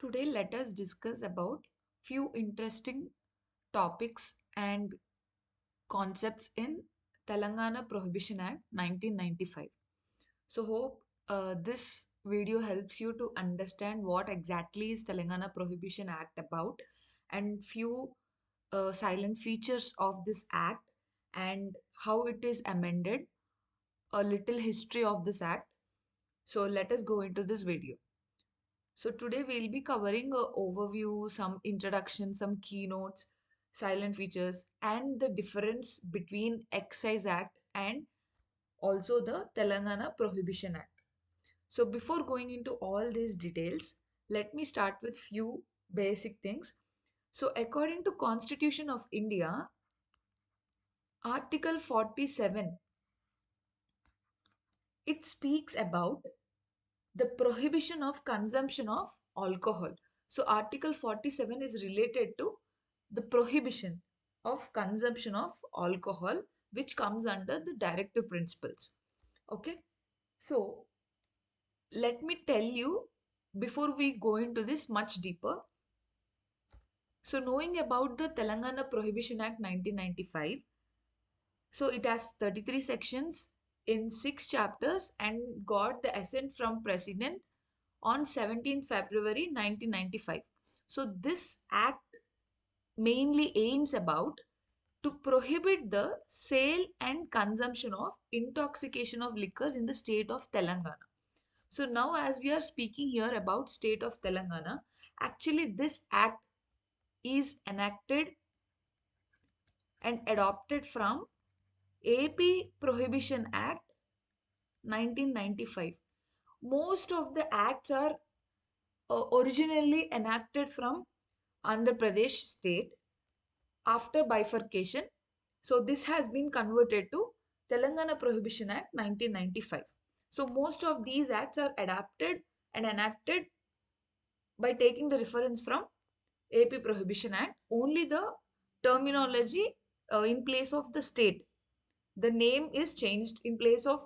Today let us discuss about few interesting topics and concepts in Telangana Prohibition Act 1995. So hope this video helps you to understand what exactly is Telangana Prohibition Act about and few silent features of this act and how it is amended, a little history of this act. So let us go into this video. So today we'll be covering a overview, some introduction, some keynotes, silent features, and the difference between Excise Act and also the Telangana Prohibition Act. So before going into all these details, let me start with few basic things. So according to Constitution of India, Article 47, it speaks about the prohibition of consumption of alcohol. So Article 47 is related to the prohibition of consumption of alcohol, which comes under the directive principles. Okay. So let me tell you before we go into this much deeper. So knowing about the Telangana Prohibition Act 1995, so it has 33 sections in 6 chapters and got the assent from President on 17th February 1995. So this act mainly aims about to prohibit the sale and consumption of intoxication of liquors in the state of Telangana. So now as we are speaking here about state of Telangana, actually this act is enacted and adopted from AP Prohibition Act 1995. Most of the acts are originally enacted from Andhra Pradesh state after bifurcation. So this has been converted to Telangana Prohibition Act 1995. So most of these acts are adapted and enacted by taking the reference from AP Prohibition Act. Only the terminology in place of the state. The name is changed in place of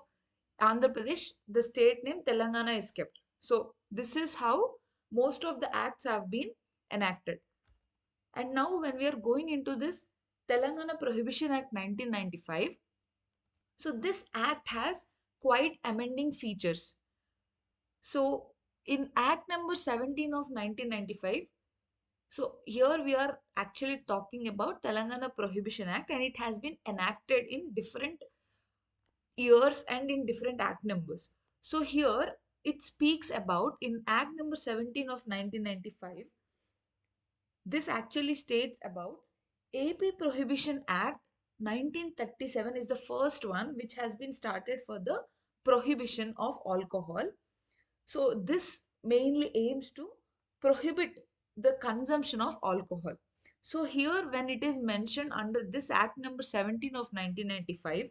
Andhra Pradesh, the state name Telangana is kept. So this is how most of the acts have been enacted. And now when we are going into this Telangana Prohibition Act 1995, so this act has quite amending features. So in Act number 17 of 1995, so here we are actually talking about Telangana Prohibition Act and it has been enacted in different years and in different act numbers. So here it speaks about in Act number 17 of 1995, this actually states about AP Prohibition Act 1937 is the first one which has been started for the prohibition of alcohol. So this mainly aims to prohibit the consumption of alcohol. So here when it is mentioned under this Act number 17 of 1995,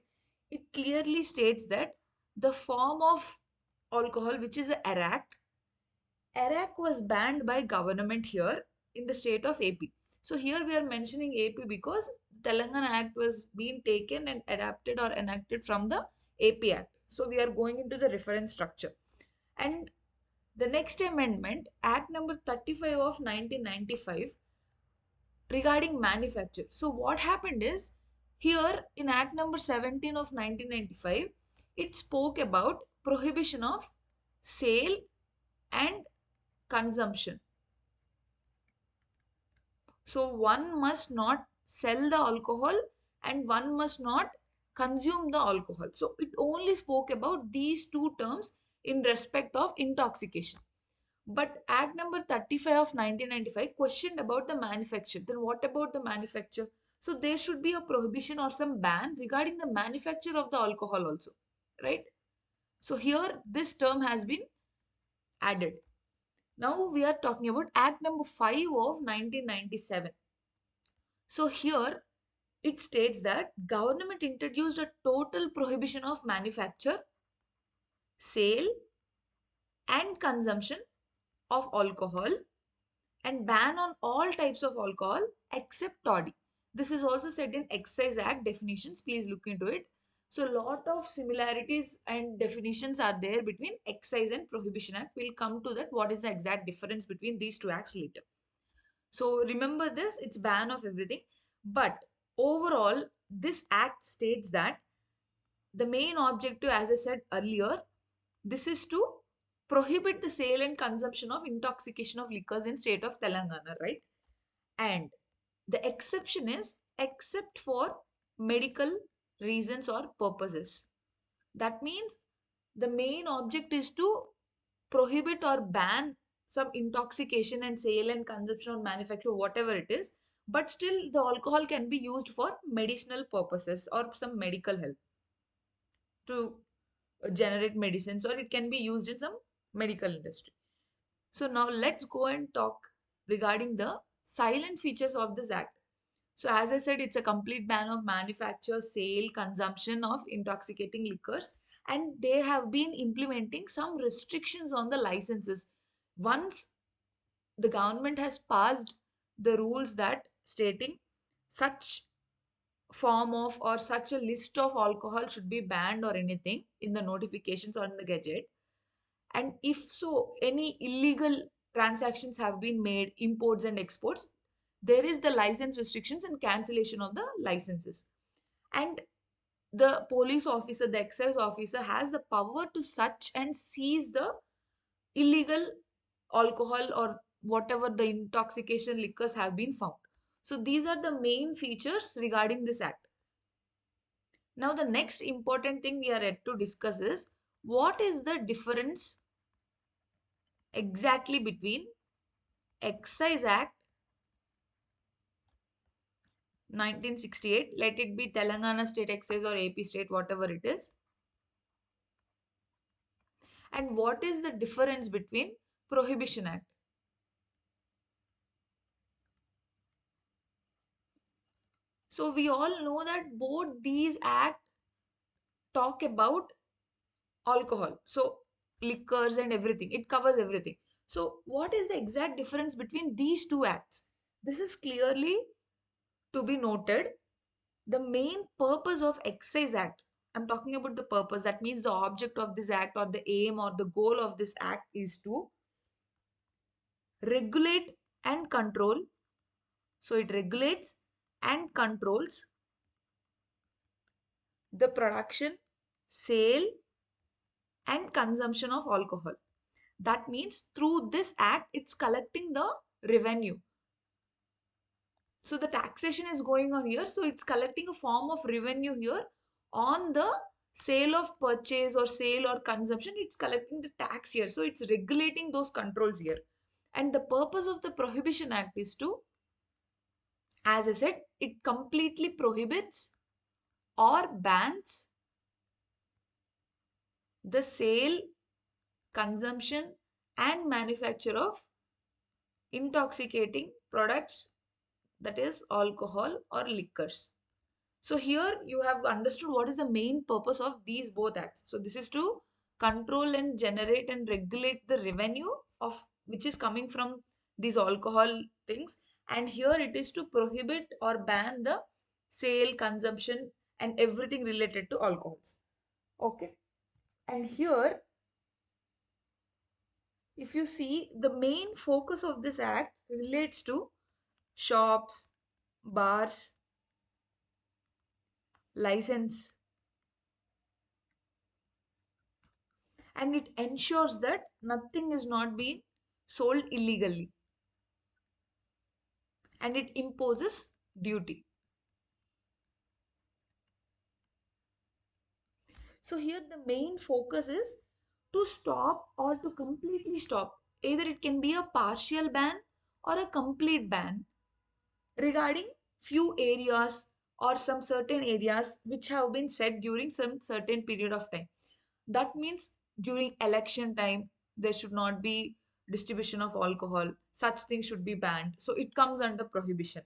it clearly states that the form of alcohol which is a Arak was banned by government here in the state of AP. So here we are mentioning AP because Telangana Act was being taken and adapted or enacted from the AP Act. So we are going into the reference structure. And the next amendment, Act number 35 of 1995 regarding manufacture. So what happened is here in Act number 17 of 1995, it spoke about prohibition of sale and consumption. So one must not sell the alcohol and one must not consume the alcohol. So it only spoke about these two terms in respect of intoxication. But Act number 35 of 1995 questioned about the manufacture. Then what about the manufacture? So there should be a prohibition or some ban regarding the manufacture of the alcohol also, right? So here this term has been added. Now we are talking about Act number 5 of 1997. So here it states that government introduced a total prohibition of manufacture, sale and consumption of alcohol and ban on all types of alcohol except toddy. This is also said in Excise Act definitions. Please look into it. So a lot of similarities and definitions are there between Excise and Prohibition Act. We'll come to that. What is the exact difference between these two acts later. So remember this, it's ban of everything. But overall, this act states that the main objective, as I said earlier, this is to prohibit the sale and consumption of intoxication of liquors in state of Telangana, right? And the exception is except for medical reasons or purposes. That means the main object is to prohibit or ban some intoxication and sale and consumption or manufacture, whatever it is. But still, the alcohol can be used for medicinal purposes or some medical help to generate medicines, or it can be used in some medical industry. So now let's go and talk regarding the silent features of this act. So as I said, it's a complete ban of manufacture, sale, consumption of intoxicating liquors, and they have been implementing some restrictions on the licenses. Once the government has passed the rules that stating such form of or such a list of alcohol should be banned or anything in the notifications or in the gadget, and if so any illegal transactions have been made, imports and exports, there is the license restrictions and cancellation of the licenses. And the police officer, the excise officer, has the power to search and seize the illegal alcohol or whatever the intoxication liquors have been found. So these are the main features regarding this act. Now the next important thing we are yet to discuss is what is the difference exactly between Excise Act 1968, let it be Telangana State Excise or AP State, whatever it is, and what is the difference between Prohibition Act. So we all know that both these acts talk about alcohol. So liquors and everything, it covers everything. So what is the exact difference between these two acts? This is clearly to be noted. The main purpose of Excise Act, I'm talking about the purpose, that means the object of this act or the aim or the goal of this act is to regulate and control. So it regulates and controls the production, sale, and consumption of alcohol. That means through this act, it's collecting the revenue. So the taxation is going on here. So it's collecting a form of revenue here on the sale of purchase or sale or consumption. It's collecting the tax here. So it's regulating those controls here. And the purpose of the Prohibition Act is to, as I said, it completely prohibits or bans the sale, consumption, and manufacture of intoxicating products, that is, alcohol or liquors. So, here you have understood what is the main purpose of these both acts. So, this is to control and generate and regulate the revenue of which is coming from these alcohol things, and here it is to prohibit or ban the sale, consumption, and everything related to alcohol. Okay. And here, if you see, the main focus of this act relates to shops, bars, license, and it ensures that nothing is not being sold illegally, and it imposes duty. So here the main focus is to stop or to completely stop. Either it can be a partial ban or a complete ban regarding few areas or some certain areas which have been set during some certain period of time. That means during election time there should not be distribution of alcohol, such things should be banned, so it comes under prohibition.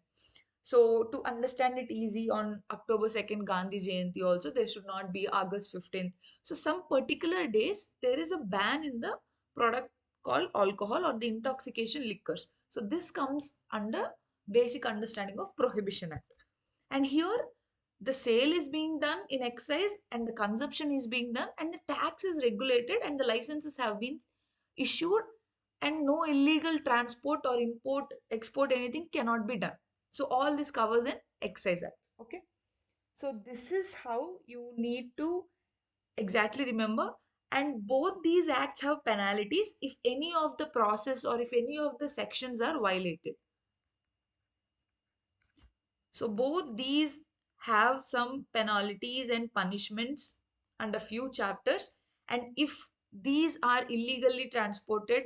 So to understand it easy, on October 2nd Gandhi Jayanti also there should not be August 15th. So some particular days there is a ban in the product called alcohol or the intoxication liquors. So this comes under basic understanding of Prohibition Act. And here the sale is being done in excise and the consumption is being done and the tax is regulated and the licenses have been issued and no illegal transport or import export anything cannot be done. So all this covers an excise act. Okay, so this is how you need to exactly remember, and both these acts have penalties if any of the process or if any of the sections are violated. So both these have some penalties and punishments and a few chapters. And if these are illegally transported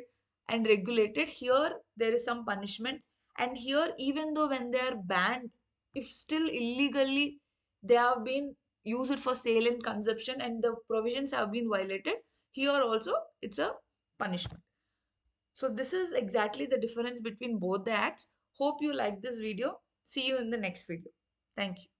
and regulated, here there is some punishment. And here, even though when they are banned, if still illegally they have been used for sale and consumption and the provisions have been violated, here also it's a punishment. So this is exactly the difference between both the acts. Hope you like this video. See you in the next video. Thank you.